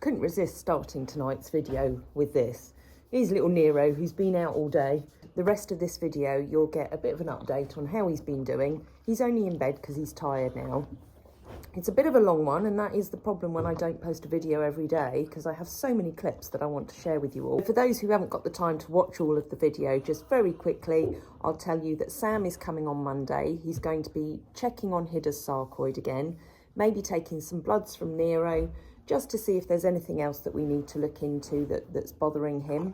couldn't resist starting tonight's video with this. Here's little Nero, who's been out all day. The rest of this video, you'll get a bit of an update on how he's been doing. He's only in bed because he's tired now. It's a bit of a long one, and that is the problem when I don't post a video every day, because I have so many clips that I want to share with you all. For those who haven't got the time to watch all of the video, just very quickly, I'll tell you that Sam is coming on Monday. He's going to be checking on Hidde's Sarcoid again, maybe taking some bloods from Nero, just to see if there's anything else that we need to look into that's bothering him.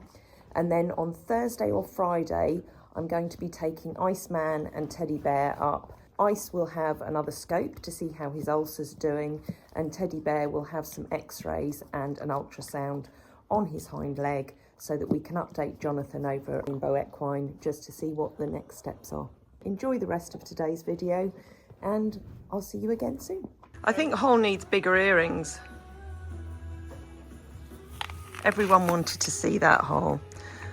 And then on Thursday or Friday, I'm going to be taking Iceman and Teddy Bear up. Ice will have another scope to see how his ulcer's doing, and Teddy Bear will have some x-rays and an ultrasound on his hind leg so that we can update Jonathan over in Rainbow Equine just to see what the next steps are. Enjoy the rest of today's video, and I'll see you again soon. I think Hole needs bigger earrings. Everyone wanted to see that Hole.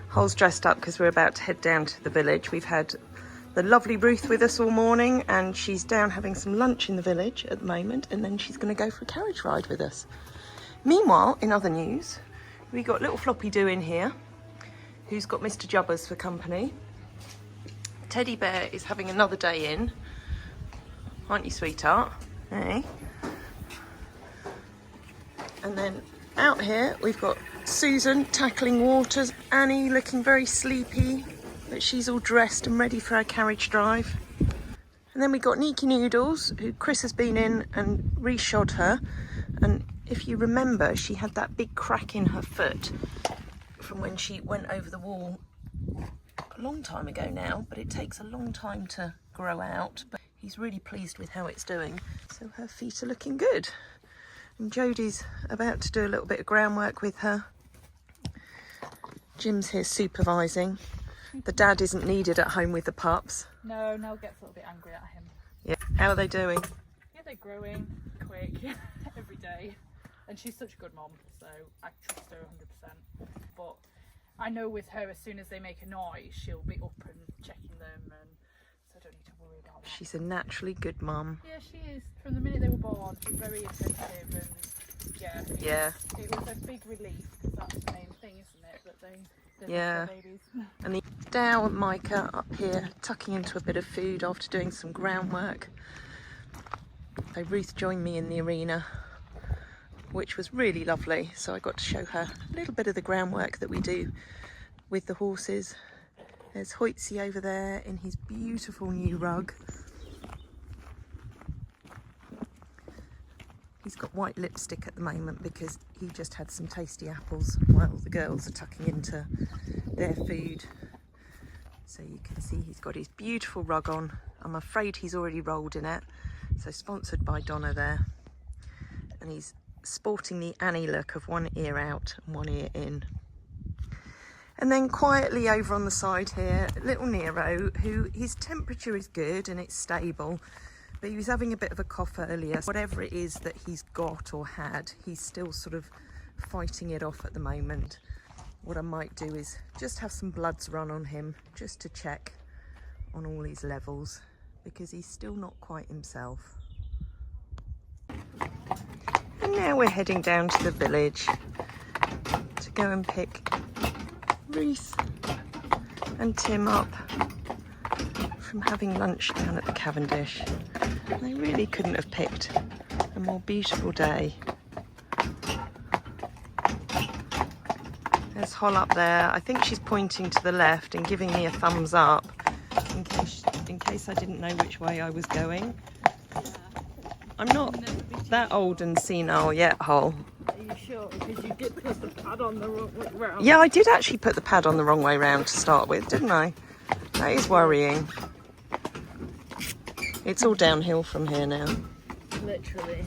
Hole's dressed up because we're about to head down to the village. We've had the lovely Ruth with us all morning, and she's down having some lunch in the village at the moment, and then she's going to go for a carriage ride with us. Meanwhile, in other news, we got little Floppy Doo in here, who's got Mr. Jubbers for company. Teddy Bear is having another day in, aren't you, sweetheart? Hey. And then out here we've got Susan tackling waters, Annie looking very sleepy, but she's all dressed and ready for our carriage drive. And then we got Neeky Noodles, who Chris has been in and re-shod her. And if you remember, she had that big crack in her foot from when she went over the wall a long time ago now, but it takes a long time to grow out. But he's really pleased with how it's doing. So her feet are looking good. And Jodie's about to do a little bit of groundwork with her. Jim's here supervising. The dad isn't needed at home with the pups. No, Nell gets a little bit angry at him. Yeah. How are they doing? Yeah, they're growing quick every day. And she's such a good mom, so I trust her 100%. But I know with her, as soon as they make a noise, she'll be up and checking them, and so I don't need to worry about that. She's a naturally good mum. Yeah, she is. From the minute they were born, she's very attentive, and yeah. It was a big relief, because that's the main thing, isn't it? That they're babies. And the Dow and Micah up here tucking into a bit of food after doing some groundwork. So Ruth joined me in the arena, which was really lovely. So I got to show her a little bit of the groundwork that we do with the horses. There's Hoytsy over there in his beautiful new rug. He's got white lipstick at the moment because he just had some tasty apples while the girls are tucking into their food. So you can see he's got his beautiful rug on. I'm afraid he's already rolled in it. So sponsored by Donna there. And he's sporting the Annie look of one ear out and one ear in. And then quietly over on the side here, little Nero, who his temperature is good and it's stable. But he was having a bit of a cough earlier. Whatever it is that he's got or had, he's still sort of fighting it off at the moment. What I might do is just have some bloods run on him, just to check on all his levels, because he's still not quite himself. And now we're heading down to the village to go and pick Ruth and Tim up from having lunch down at the Cavendish. They really couldn't have picked a more beautiful day. There's Hol up there. I think she's pointing to the left and giving me a thumbs up in case I didn't know which way I was going. I'm not that old and senile yet, Hol. Are you sure? Because you did put the pad on the wrong way round. Yeah, I did actually put the pad on the wrong way round to start with, didn't I? That is worrying. It's all downhill from here now. Literally.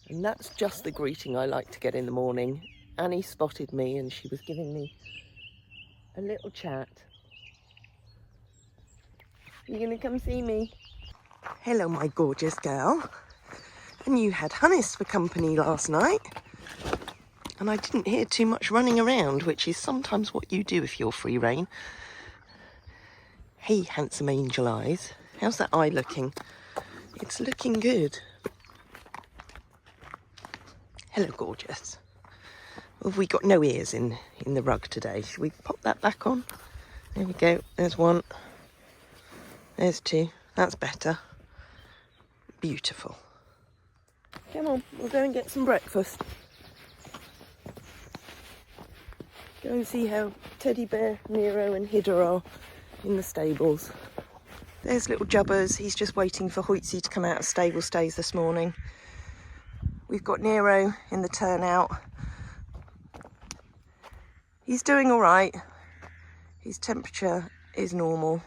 And that's just the greeting I like to get in the morning. Annie spotted me and she was giving me a little chat. You gonna come see me? Hello, my gorgeous girl. And you had Hannes for company last night. And I didn't hear too much running around, which is sometimes what you do if you're free rein. Hey, handsome angel eyes. How's that eye looking? It's looking good. Hello, gorgeous. Have we got no ears in the rug today? Should we pop that back on? There we go. There's one. There's two. That's better. Beautiful. Come on, we'll go and get some breakfast. Go and see how Teddy Bear, Nero and Hidde are in the stables. There's little Jubbers. He's just waiting for Hoytsie to come out of stable stays this morning. We've got Nero in the turnout. He's doing all right. His temperature is normal,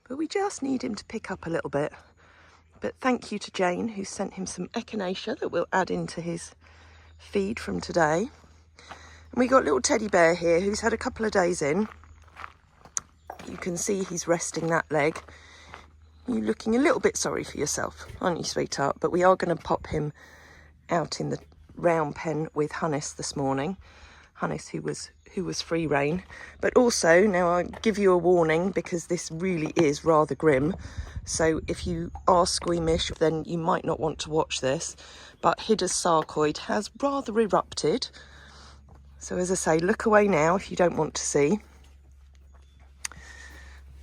but we just need him to pick up a little bit. But thank you to Jane, who sent him some echinacea that we'll add into his feed from today. And we got little Teddy Bear here, who's had a couple of days in. You can see he's resting that leg. You're looking a little bit sorry for yourself, aren't you, sweetheart? But we are going to pop him out in the round pen with Hannes this morning. Hannes, who was free rein. But also, now I'll give you a warning, because this really is rather grim. So if you are squeamish, then you might not want to watch this. But Hidde's Sarcoid has rather erupted. So as I say, look away now if you don't want to see.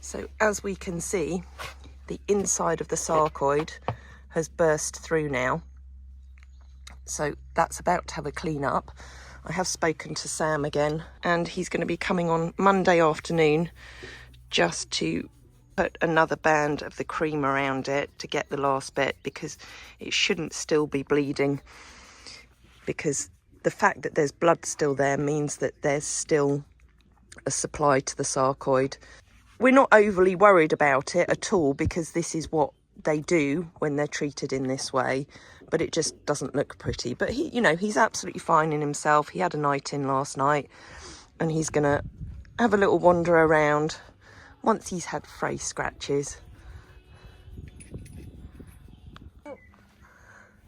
So as we can see, the inside of the Sarcoid has burst through now. So that's about to have a clean up. I have spoken to Sam again, and he's going to be coming on Monday afternoon just to put another band of the cream around it to get the last bit, because it shouldn't still be bleeding, because the fact that there's blood still there means that there's still a supply to the Sarcoid. We're not overly worried about it at all, because this is what they do when they're treated in this way, but it just doesn't look pretty. But he, you know, he's absolutely fine in himself. He had a night in last night, and he's gonna have a little wander around once he's had fray scratches.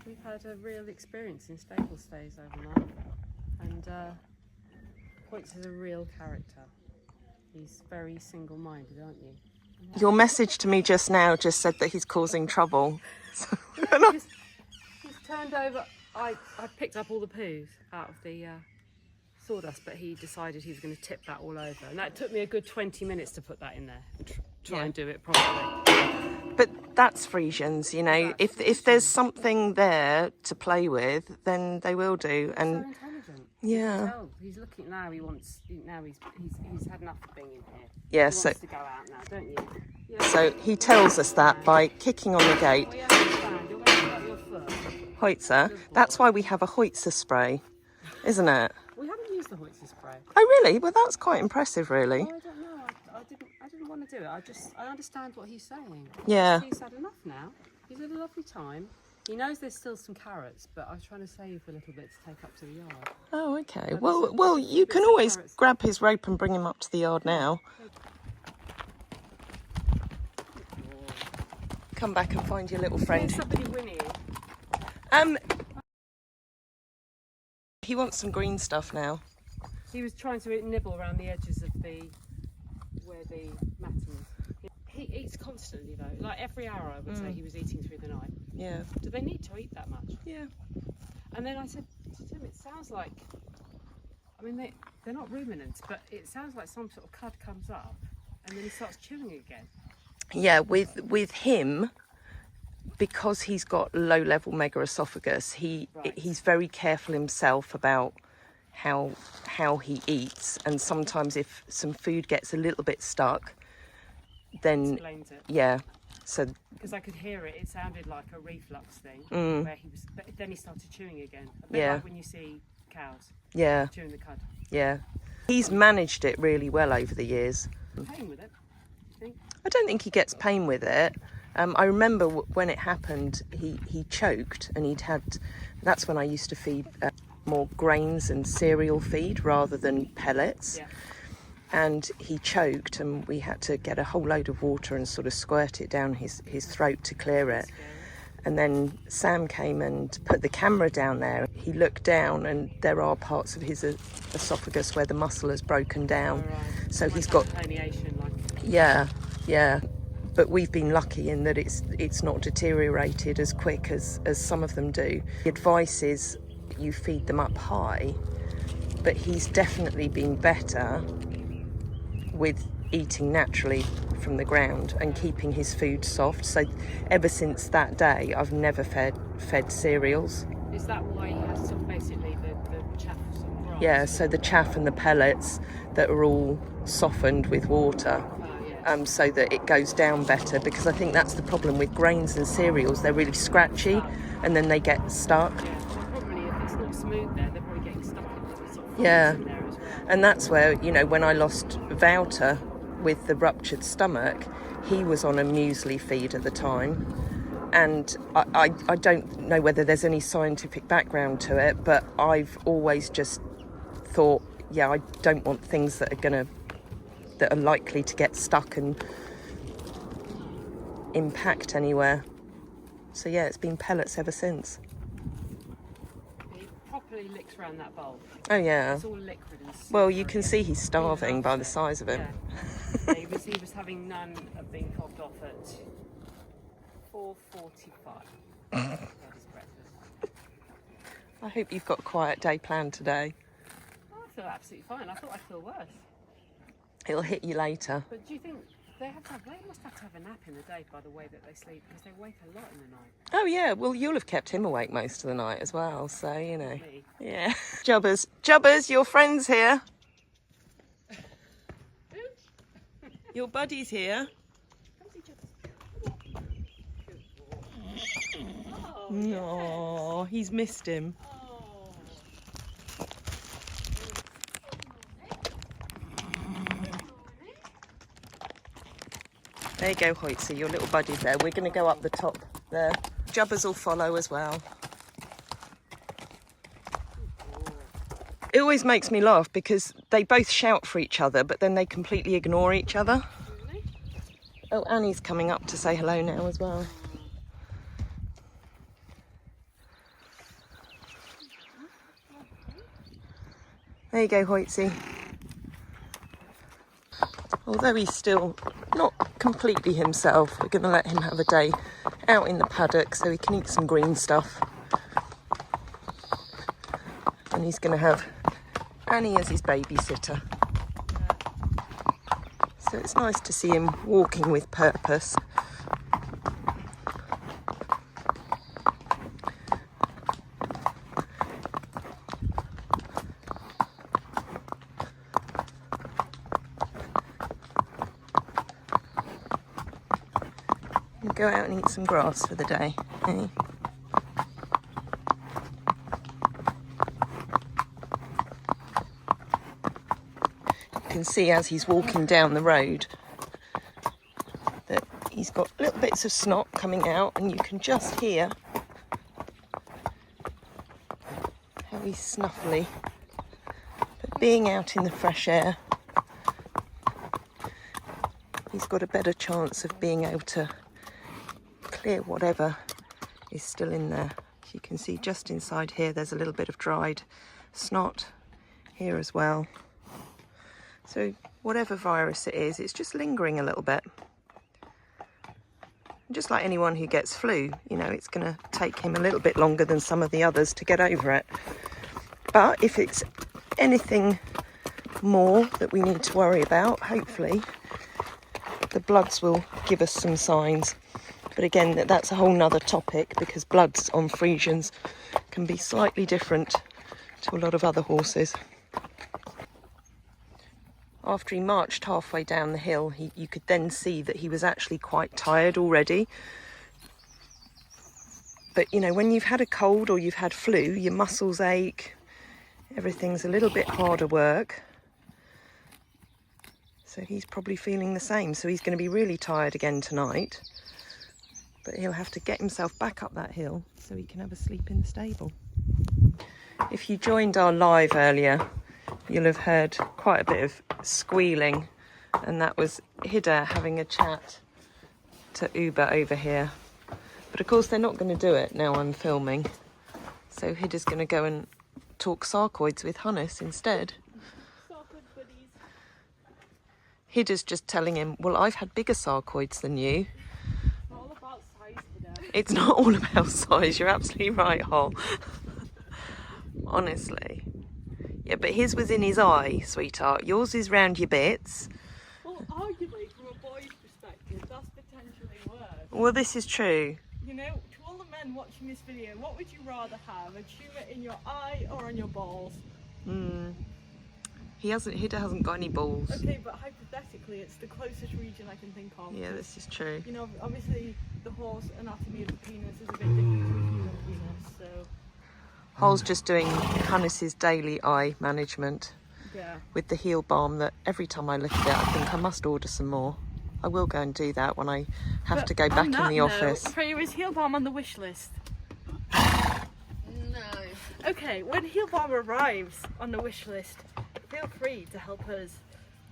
We've had a real experience in stable stays overnight, and Hoyt's is a real character. He's very single-minded, aren't you? Your message to me just now just said that he's causing trouble. He's turned over. I picked up all the poos out of the sawdust, but he decided he was going to tip that all over, and that took me a good 20 minutes to put that in there and try and do it properly. But that's Friesians, you know. If there's something there to play with, then they will do. And so intelligent. yeah, He's looking now. He's had enough of being in here. Yeah, he so wants to go out now, don't you? Yeah. So he tells us that by kicking on the gate. Well, you understand. You're going to hurt your foot. Hoytsa. That's why we have a Hoytsa spray, isn't it? We haven't used the Hoytsa spray. Oh really? Well, that's quite impressive, really. Oh, I don't know. I didn't want to do it. I understand what he's saying. Yeah. He's had enough now. He's had a lovely time. He knows there's still some carrots, but I was trying to save a little bit to take up to the yard. Oh, okay. So Well, you can always grab his rope and bring him up to the yard now. Come back and find your little friend. There's somebody whinnying. He wants some green stuff now. He was trying to nibble around the edges of where the matting is. He eats constantly though. Like every hour, I would say he was eating through the night. Yeah. Do they need to eat that much? Yeah. And then I said to Tim, it sounds like, I mean, they're not ruminants, but it sounds like some sort of cud comes up and then he starts chewing again. Yeah, with him, because he's got low-level megaesophagus, he's very careful himself about how he eats, and sometimes if some food gets a little bit stuck, then Explains it. yeah. So because I could hear it, it sounded like a reflux thing where he was. But then he started chewing again. A bit like when you see cows. Yeah. Chewing the cud. Yeah. He's managed it really well over the years. Pain with it, you think? I don't think he gets pain with it. I remember when it happened, he choked, and that's when I used to feed more grains and cereal feed rather than pellets. Yeah. And he choked, and we had to get a whole load of water and sort of squirt it down his throat to clear it. And then Sam came and put the camera down there. He looked down, and there are parts of his esophagus where the muscle has broken down. Oh, right. So he's got herniation, like. yeah. But we've been lucky in that it's not deteriorated as quick as some of them do. The advice is you feed them up high, but he's definitely been better with eating naturally from the ground and keeping his food soft. So ever since that day, I've never fed cereals. Is that why he has sort of basically the chaff sort of grass? Yeah, so the chaff and the pellets that are all softened with water, so that it goes down better, because I think that's the problem with grains and cereals. They're really scratchy and then they get stuck. Yeah, well, probably if it's not smooth there, they're probably getting stuck in the sort of Yeah. in there as well. And that's where, you know, when I lost Wouter with the ruptured stomach, he was on a muesli feed at the time. And I don't know whether there's any scientific background to it, but I've always just thought, yeah, I don't want things that are likely to get stuck and impact anywhere. So yeah, it's been pellets ever since. He properly licks around that bowl. Oh yeah. It's all liquid and Well, you slippery. can see he's starving by the size of him. Yeah. He was having none of being coughed off at 4:45. That is breakfast. I hope you've got a quiet day planned today. Oh, I feel absolutely fine. I thought I'd feel worse. It'll hit you later. But do you think they must have to have a nap in the day by the way that they sleep, because they wake a lot in the night? Oh yeah, well you'll have kept him awake most of the night as well, so you know. Me. Yeah. Jubbers, your friend's here. Your buddy's here. Oh, No, he's missed him. oh. There you go, Hoytsy, your little buddy's there. We're going to go up the top there. Jubbers will follow as well. It always makes me laugh because they both shout for each other, but then they completely ignore each other. Really? Oh, Annie's coming up to say hello now as well. There you go, Hoytsy. Although he's still not completely himself, we're going to let him have a day out in the paddock so he can eat some green stuff. And he's going to have Annie as his babysitter. So it's nice to see him walking with purpose. Go out and eat some grass for the day, eh? You can see as he's walking down the road that he's got little bits of snot coming out, and you can just hear how he's snuffly. But being out in the fresh air, he's got a better chance of being able to clear whatever is still in there. As you can see just inside here, there's a little bit of dried snot here as well. So whatever virus it is, it's just lingering a little bit. Just like anyone who gets flu, you know, it's going to take him a little bit longer than some of the others to get over it. But if it's anything more that we need to worry about, hopefully the bloods will give us some signs. But again, that's a whole nother topic, because bloods on Friesians can be slightly different to a lot of other horses. After he marched halfway down the hill, you could then see that he was actually quite tired already. But, you know, when you've had a cold or you've had flu, your muscles ache, everything's a little bit harder work. So he's probably feeling the same. So he's going to be really tired again tonight. but he'll have to get himself back up that hill so he can have a sleep in the stable. If you joined our live earlier, you'll have heard quite a bit of squealing, and that was Hidde having a chat to Uber over here. But of course they're not going to do it now I'm filming, so Hidde's going to go and talk Sarcoids with Hannes instead. Sarcoid buddies. Hidde's just telling him, well, I've had bigger Sarcoids than you. It's all about size, Hidde. It's not all about size, you're absolutely right, Hol. Honestly. Yeah, but his was in his eye, sweetheart. Yours is round your bits. Well, arguably, from a boy's perspective, that's potentially worse. Well, this is true. You know, to all the men watching this video, what would you rather have? A tumour in your eye or on your balls? Hidde hasn't got any balls. Okay, but hypothetically, it's the closest region I can think of. Yeah, this is true. You know, obviously, the horse anatomy of the penis is a bit different to the human penis, so... Hol's just doing Hannes's daily eye management Yeah. with the heel balm that every time I look at it, I think I must order some more. I will go and do that when I have to go back in the office. Freya, is heel balm on the wish list? No. Okay, when heel balm arrives on the wish list, feel free to help us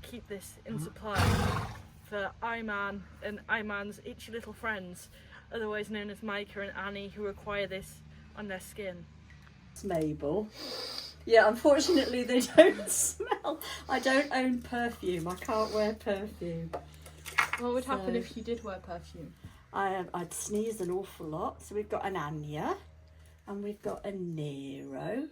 keep this in supply for Iman and Iman's itchy little friends, otherwise known as Micah and Annie, who require this on their skin. Mabel. Yeah, unfortunately they don't smell. I don't own perfume. I can't wear perfume. What would happen So- if you did wear perfume? I'd sneeze an awful lot. So we've got an Anya and we've got a Nero.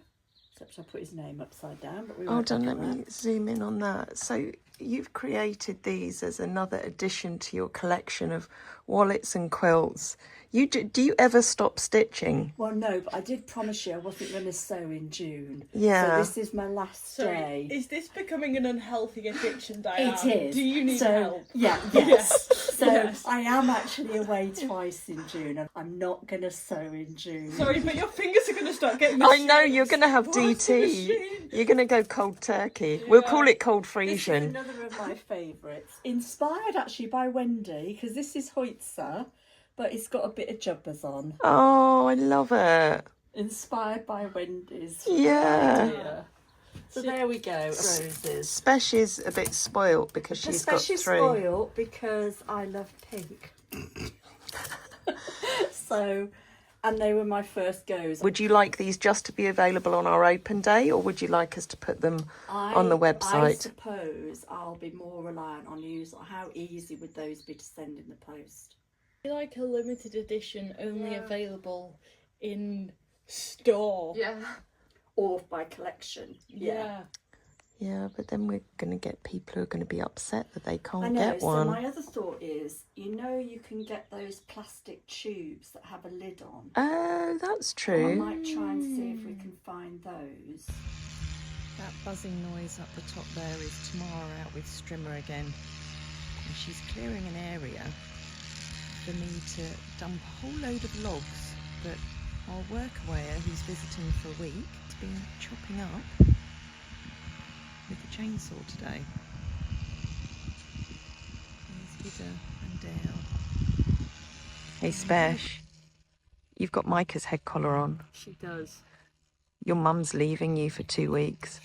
Except I put his name upside down. But we Hold won't on, look let at me that. zoom in on that. So you've created these as another addition to your collection of wallets and quilts. Do you ever stop stitching? Well, no, but I did promise you I wasn't going to sew in June. Yeah. So this is my last day. is this becoming an unhealthy addiction, Diane? It is. Do you need so, help? Yeah, yes. So Yes. I am actually away twice in June. And I'm not going to sew in June. Sorry, but your fingers are going to start getting I know, you're going to have What's the DT. machine? You're going to go cold turkey. We'll call it cold This is Friesian. another of my favourites. Inspired actually by Wendy, because this is Hoitzer, but it's got a bit of jubbers on. Oh, I love it. Inspired by Wendy's Yeah. idea. So there we go, roses. Spesh is a bit spoilt because she's got Especially three. spoiled because I love pink. So, and they were my first goes. Would you like these just to be available on our open day, or would you like us to put them on the I website? suppose I'll be more reliant on you. How easy would those be to send in the post? Like a limited edition, only Yeah. available in store. Yeah. Or by collection. Yeah. Yeah, but then we're going to get people who are going to be upset that they I can't know. get So one. my other thought is, you know, you can get those plastic tubes that have a lid on. Oh, that's I true. might try and see if we can find those. That buzzing noise up the top there is Tamara out with Strimmer again. And she's clearing an area for me to dump a whole load of logs that our workawayer, who's visiting for a week, has been chopping up with the chainsaw today. Here's Hidde and Dale. Hey Spesh, you've got Micah's head collar on. She does. Your mum's leaving you for 2 weeks.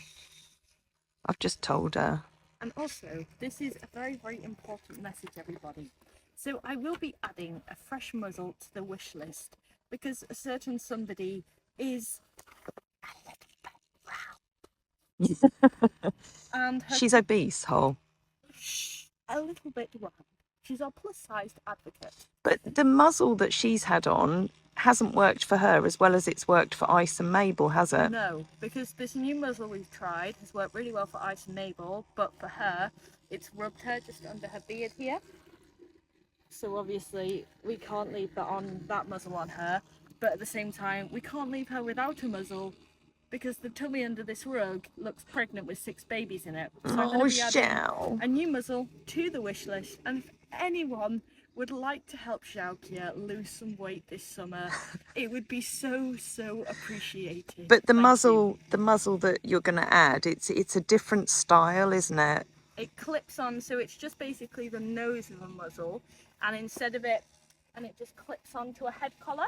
I've just told her. And also, this is a very, very important message, everybody. So I will be adding a fresh muzzle to the wish list because a certain somebody is a little bit round. And her She's obese, Hole. a little bit round. She's our plus-sized advocate. But the muzzle that she's had on hasn't worked for her as well as it's worked for Ice and Mabel, has it? No, because this new muzzle we've tried has worked really well for Ice and Mabel, but for her, it's rubbed her just under her beard here. So obviously we can't leave that muzzle on her, but at the same time we can't leave her without a muzzle because the tummy under this rug looks pregnant with 6 babies in it. So I'm Oh, going to be adding shall. a new muzzle to the wish list, and if anyone would like to help Xiaokia lose some weight this summer, it would be so appreciated. But the Thank muzzle, you. the muzzle that you're going to add, it's a different style, isn't it? It clips on, so it's just basically the nose of a muzzle, and instead of it and it just clips onto a head collar.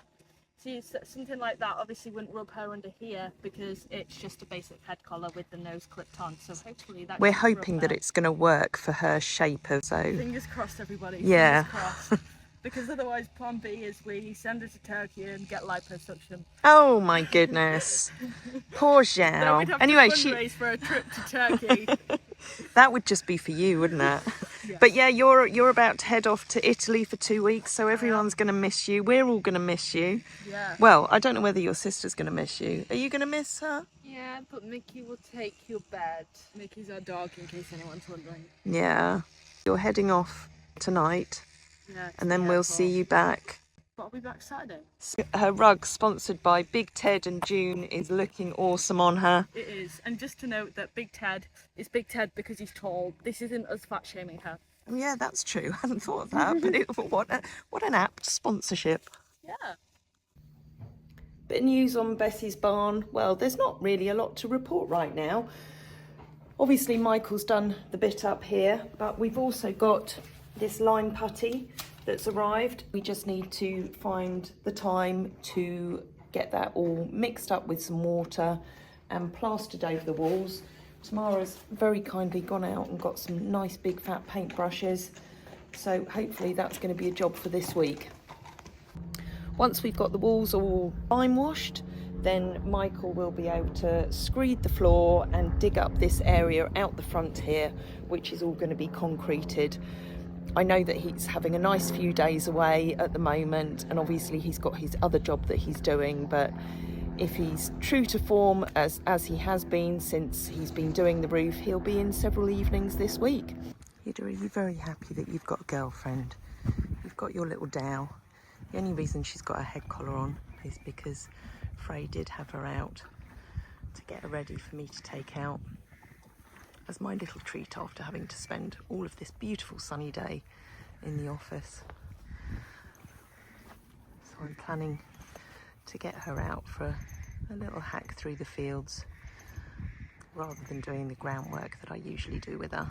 So something like that obviously wouldn't rub her under here because it's just a basic head collar with the nose clipped on. So hopefully that. We're hoping that it's going to work for her shape of so. Fingers crossed, everybody. Yeah. Fingers crossed. Because otherwise, plan B is we send her to Turkey and get liposuction. Oh my goodness, poor Then Zhao. we'd have Anyway, to fundraise for a trip to Turkey. that would just be for you, wouldn't it? Yeah. But yeah, you're about to head off to Italy for 2 weeks, so everyone's going to miss you. We're all going to miss you. Yeah. Well, I don't know whether your sister's going to miss you. Are you going to miss her? Yeah, but Mickey will take your bed. Mickey's our dog, in case anyone's wondering. Yeah. You're heading off tonight, Yeah. and then we'll see you back. But I'll be back Saturday. Her rug, sponsored by Big Ted and June, is looking awesome on her. It is. And just to note that Big Ted is Big Ted because he's tall. This isn't us fat shaming her. Oh, yeah, that's true. I hadn't thought of that, but what an apt sponsorship. Yeah. Bit of news on Bessie's barn. Well, there's not really a lot to report right now. Obviously, Michael's done the bit up here, but we've also got this line putty that's arrived. We just need to find the time to get that all mixed up with some water and plastered over the walls. Tamara's very kindly gone out and got some nice big fat paint brushes, so hopefully that's going to be a job for this week. Once we've got the walls all lime washed, then Michael will be able to screed the floor and dig up this area out the front here, which is all going to be concreted. I know that he's having a nice few days away at the moment, and obviously he's got his other job that he's doing, but if he's true to form as he has been since he's been doing the roof, he'll be in several evenings this week. Hidde, are you very happy that you've got a girlfriend? You've got your little Dow. The only reason she's got a head collar on is because Frey did have her out to get her ready for me to take out as my little treat after having to spend all of this beautiful sunny day in the office. So I'm planning to get her out for a little hack through the fields rather than doing the groundwork that I usually do with her.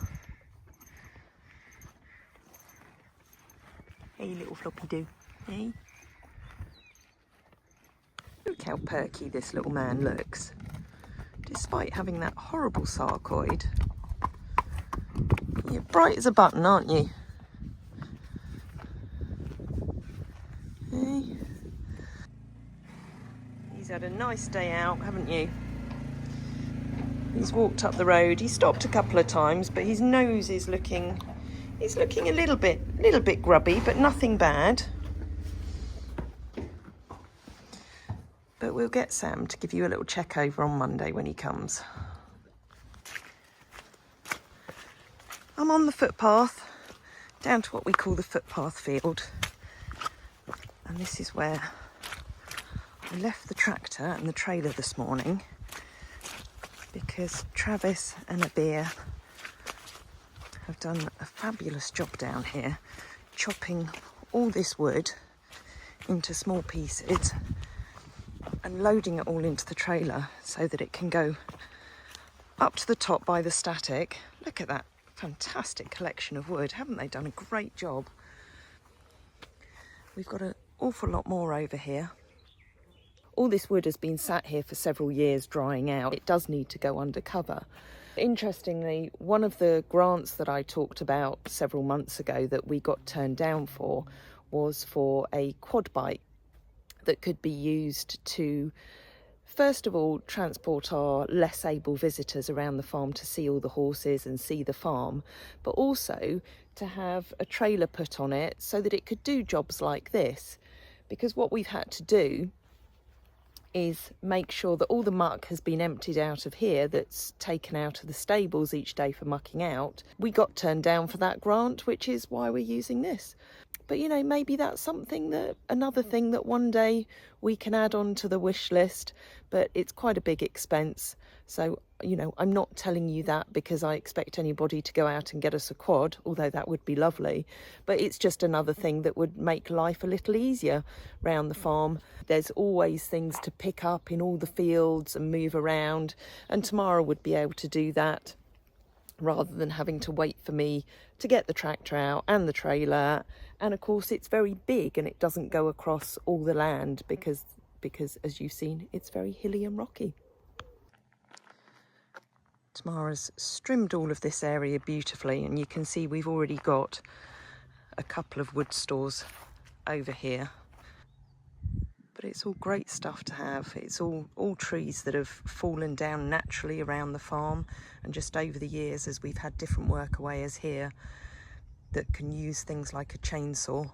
Hey, little floppy do. Hey. Look how perky this little man looks, despite having that horrible sarcoid. You're bright as a button, aren't you? Hey. He's had a nice day out, haven't you? He's walked up the road. He stopped a couple of times, but his nose is looking, he's looking a little bit grubby, but nothing bad. But we'll get Sam to give you a little check over on Monday when he comes. I'm on the footpath, down to what we call the footpath field. And this is where I left the tractor and the trailer this morning because Travis and Abir have done a fabulous job down here, chopping all this wood into small pieces and loading it all into the trailer so that it can go up to the top by the static. Look at that fantastic collection of wood. Haven't they done a great job? We've got an awful lot more over here. All this wood has been sat here for several years drying out. It does need to go under cover. Interestingly, one of the grants that I talked about several months ago that we got turned down for was for a quad bike that could be used to, first of all, transport our less able visitors around the farm to see all the horses and see the farm, but also to have a trailer put on it so that it could do jobs like this. Because what we've had to do is make sure that all the muck has been emptied out of here that's taken out of the stables each day for mucking out. We got turned down for that grant, which is why we're using this. But, you know, maybe that's another thing that one day we can add on to the wish list, but it's quite a big expense. So, you know, I'm not telling you that because I expect anybody to go out and get us a quad, although that would be lovely. But it's just another thing that would make life a little easier round the farm. There's always things to pick up in all the fields and move around, and Tamara would be able to do that. rather than having to wait for me to get the tractor out and the trailer. And of course it's very big and it doesn't go across all the land because as you've seen, it's very hilly and rocky. Tamara's trimmed all of this area beautifully, and you can see we've already got a couple of wood stores over here. But it's all great stuff to have. It's all trees that have fallen down naturally around the farm, and just over the years as we've had different workawayers here that can use things like a chainsaw,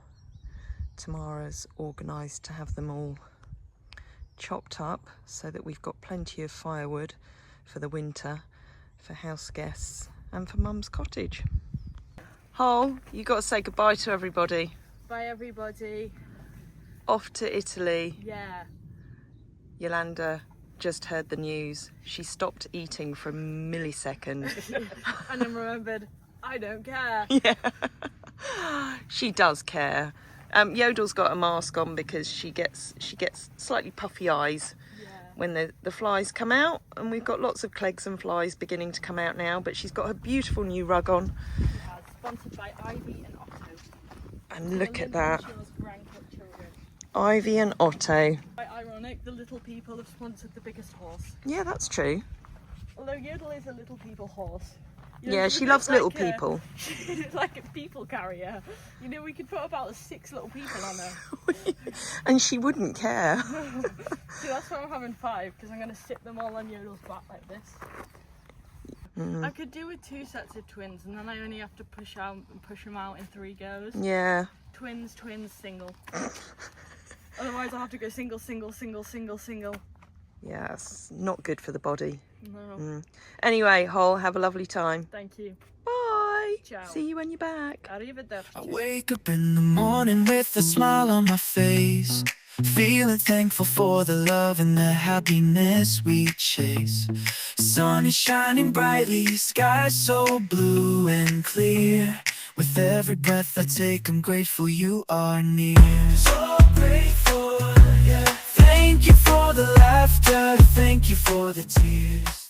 Tamara's organised to have them all chopped up so that we've got plenty of firewood for the winter, for house guests and for Mum's cottage. Hole, you got to say goodbye to everybody. Bye everybody. Off to Italy. Yeah. Yolanda just heard the news. She stopped eating for a millisecond. And then remembered, I don't care. Yeah. She does care. Yodel's got a mask on because she gets slightly puffy eyes when the flies come out, and we've got lots of clegs and flies beginning to come out now, but she's got her beautiful new rug on. She has, sponsored by Ivy and Otto. And look at that. Shaw's grandchildren. Ivy and Otto. Quite ironic, the little people have sponsored the biggest horse. Yeah, that's true. Although Yodel is a little people horse. Yeah, she loves little people. She's like a people carrier. You know, we could put about 6 little people on her. And she wouldn't care. See, that's why I'm having 5, because I'm going to sit them all on Yodel's back like this. I could do with 2 sets of twins, and then I only have to push them out in 3 goes. Yeah. Twins, single. Otherwise I'll have to go single, single, single, single, single. Yeah, it's not good for the body. No. Anyway, Hole, have a lovely time. Thank you. Bye. Ciao. See you when you're back. Arrivederci. I wake up in the morning with a smile on my face, feeling thankful for the love and the happiness we chase. Sun is shining brightly, sky so blue and clear. With every breath I take, I'm grateful you are near. So grateful, yeah. Thank you for the laughter, thank you for the tears.